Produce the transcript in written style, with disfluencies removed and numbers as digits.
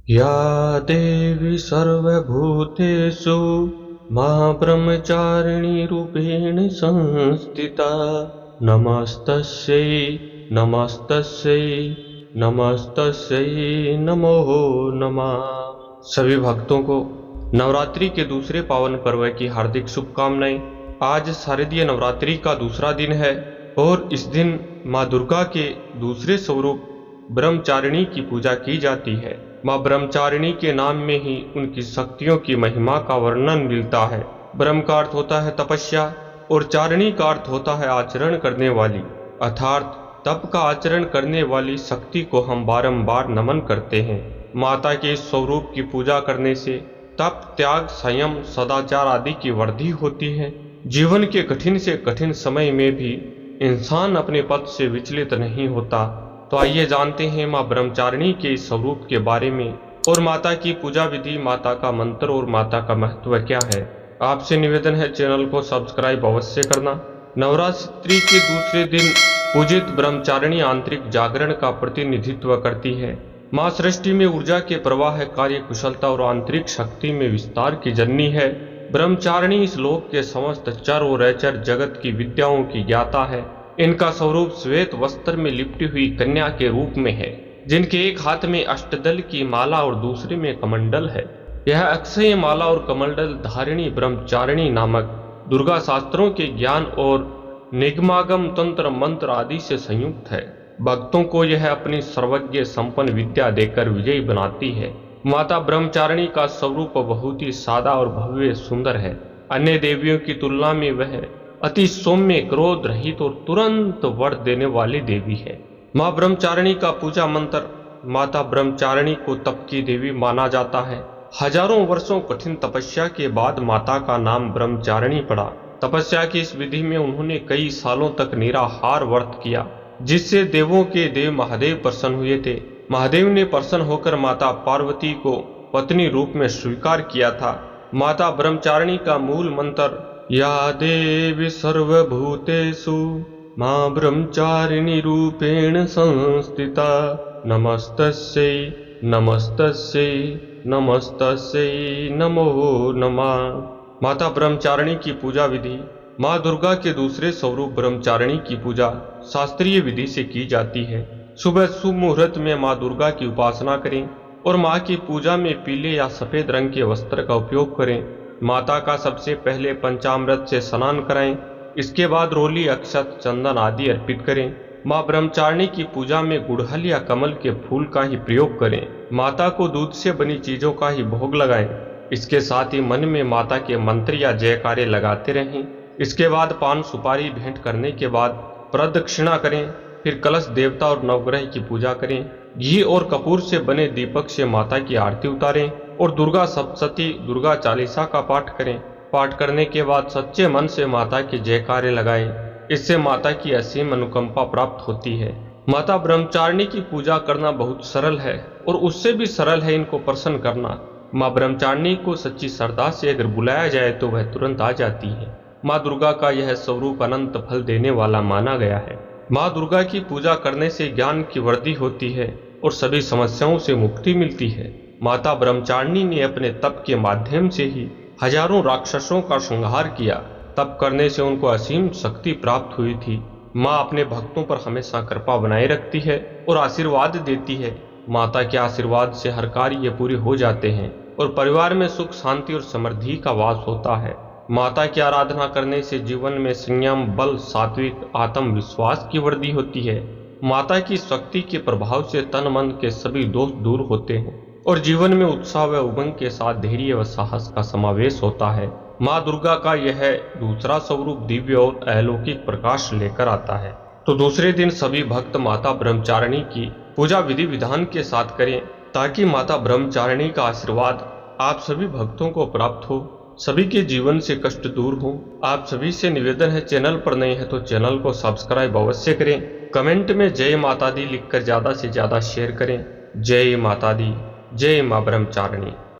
या देवी सर्वभूतेषु मां ब्रह्मचारिणी रूपेण संस्थिता नमस्तस्यै नमस्तस्यै नमस्तस्यै नमो नमः। सभी भक्तों को नवरात्रि के दूसरे पावन पर्व की हार्दिक शुभकामनाएं। आज शारदीय नवरात्रि का दूसरा दिन है और इस दिन माँ दुर्गा के दूसरे स्वरूप ब्रह्मचारिणी की पूजा की जाती है। माँ ब्रह्मचारिणी के नाम में ही उनकी शक्तियों की महिमा का वर्णन मिलता है। ब्रह्म का अर्थ होता है तपस्या और चारिणी का अर्थ होता है आचरण करने वाली, अर्थात तप का आचरण करने वाली शक्ति को हम बारंबार नमन करते हैं। माता के इस स्वरूप की पूजा करने से तप, त्याग, संयम, सदाचार आदि की वृद्धि होती है। जीवन के कठिन से कठिन समय में भी इंसान अपने पद से विचलित नहीं होता। तो आइए जानते हैं माँ ब्रह्मचारिणी के इस स्वरूप के बारे में और माता की पूजा विधि, माता का मंत्र और माता का महत्व क्या है। आपसे निवेदन है चैनल को सब्सक्राइब अवश्य करना। नवरात्रि के दूसरे दिन पूजित ब्रह्मचारिणी आंतरिक जागरण का प्रतिनिधित्व करती है। माँ सृष्टि में ऊर्जा के प्रवाह, कार्य कुशलता और आंतरिक शक्ति में विस्तार की जननी है। ब्रह्मचारिणी इस लोक के समस्त चर और अचर जगत की विद्याओं की ज्ञाता है। इनका स्वरूप श्वेत वस्त्र में लिपटी हुई कन्या के रूप में है, जिनके एक हाथ में अष्टदल की माला और दूसरे में कमंडल है। यह अक्षय माला और कमंडल धारिणी ब्रह्मचारिणी नामक दुर्गा शास्त्रों के ज्ञान और निगमागम तंत्र मंत्र आदि से संयुक्त है। भक्तों को यह अपनी सर्वज्ञ संपन्न विद्या देकर विजयी बनाती है। माता ब्रह्मचारिणी का स्वरूप बहुत ही सादा और भव्य सुंदर है। अन्य देवियों की तुलना में वह अति सौम्य, क्रोध रहित और तुरंत वर देने वाली देवी है। माँ ब्रह्मचारिणी का पूजा मंत्र। माता ब्रह्मचारिणी को तप की देवी माना जाता है। हजारों वर्षों कठिन तपस्या के बाद माता का नाम ब्रह्मचारिणी पड़ा। तपस्या की इस विधि में उन्होंने कई सालों तक निराहार व्रत किया, जिससे देवों के देव महादेव प्रसन्न हुए थे। महादेव ने प्रसन्न होकर माता पार्वती को पत्नी रूप में स्वीकार किया था। माता ब्रह्मचारिणी का मूल मंत्र या देवी सर्वभूतेषु मां ब्रह्मचारिणी रूपेण संस्थिता नमस्तस्यै नमस्तस्यै नमस्तस्यै नमो नमः। माता ब्रह्मचारिणी की पूजा विधि। माँ दुर्गा के दूसरे स्वरूप ब्रह्मचारिणी की पूजा शास्त्रीय विधि से की जाती है। सुबह शुभ मुहूर्त में माँ दुर्गा की उपासना करें और माँ की पूजा में पीले या सफेद रंग के वस्त्र का उपयोग करें। माता का सबसे पहले पंचामृत से स्नान कराएं। इसके बाद रोली, अक्षत, चंदन आदि अर्पित करें। माँ ब्रह्मचारिणी की पूजा में गुड़हल या कमल के फूल का ही प्रयोग करें। माता को दूध से बनी चीजों का ही भोग लगाएं। इसके साथ ही मन में माता के मंत्र या जयकारे लगाते रहें। इसके बाद पान सुपारी भेंट करने के बाद प्रदक्षिणा करें। फिर कलश, देवता और नवग्रह की पूजा करें। घी और कपूर से बने दीपक से माता की आरती उतारें और दुर्गा सप्तशती, दुर्गा चालीसा का पाठ करें। पाठ करने के बाद सच्चे मन से माता के जयकारे लगाएं। इससे माता की असीम अनुकंपा प्राप्त होती है। माता ब्रह्मचारिणी की पूजा करना बहुत सरल है और उससे भी सरल है इनको प्रसन्न करना। माँ ब्रह्मचारिणी को सच्ची श्रद्धा से अगर बुलाया जाए तो वह तुरंत आ जाती है। माँ दुर्गा का यह स्वरूप अनंत फल देने वाला माना गया है। माँ दुर्गा की पूजा करने से ज्ञान की वृद्धि होती है और सभी समस्याओं से मुक्ति मिलती है। माता ब्रह्मचारिणी ने अपने तप के माध्यम से ही हजारों राक्षसों का संहार किया। तप करने से उनको असीम शक्ति प्राप्त हुई थी। माँ अपने भक्तों पर हमेशा कृपा बनाए रखती है और आशीर्वाद देती है। माता के आशीर्वाद से हर कार्य पूरे हो जाते हैं और परिवार में सुख, शांति और समृद्धि का वास होता है। माता की आराधना करने से जीवन में संयम, बल, सात्विक, आत्मविश्वास की वृद्धि होती है। माता की शक्ति के प्रभाव से तन मन के सभी दोष दूर होते हैं और जीवन में उत्साह व उमंग के साथ धैर्य व साहस का समावेश होता है। माँ दुर्गा का यह दूसरा स्वरूप दिव्य और अलौकिक प्रकाश लेकर आता है। तो दूसरे दिन सभी भक्त माता ब्रह्मचारिणी की पूजा विधि विधान के साथ करें ताकि माता ब्रह्मचारिणी का आशीर्वाद आप सभी भक्तों को प्राप्त हो, सभी के जीवन से कष्ट दूर हो। आप सभी से निवेदन है, चैनल पर नए हैं तो चैनल को सब्सक्राइब अवश्य करें। कमेंट में जय माता दी लिखकर ज्यादा से ज्यादा शेयर करें। जय माता दी, जय माँ ब्रह्मचारिणी।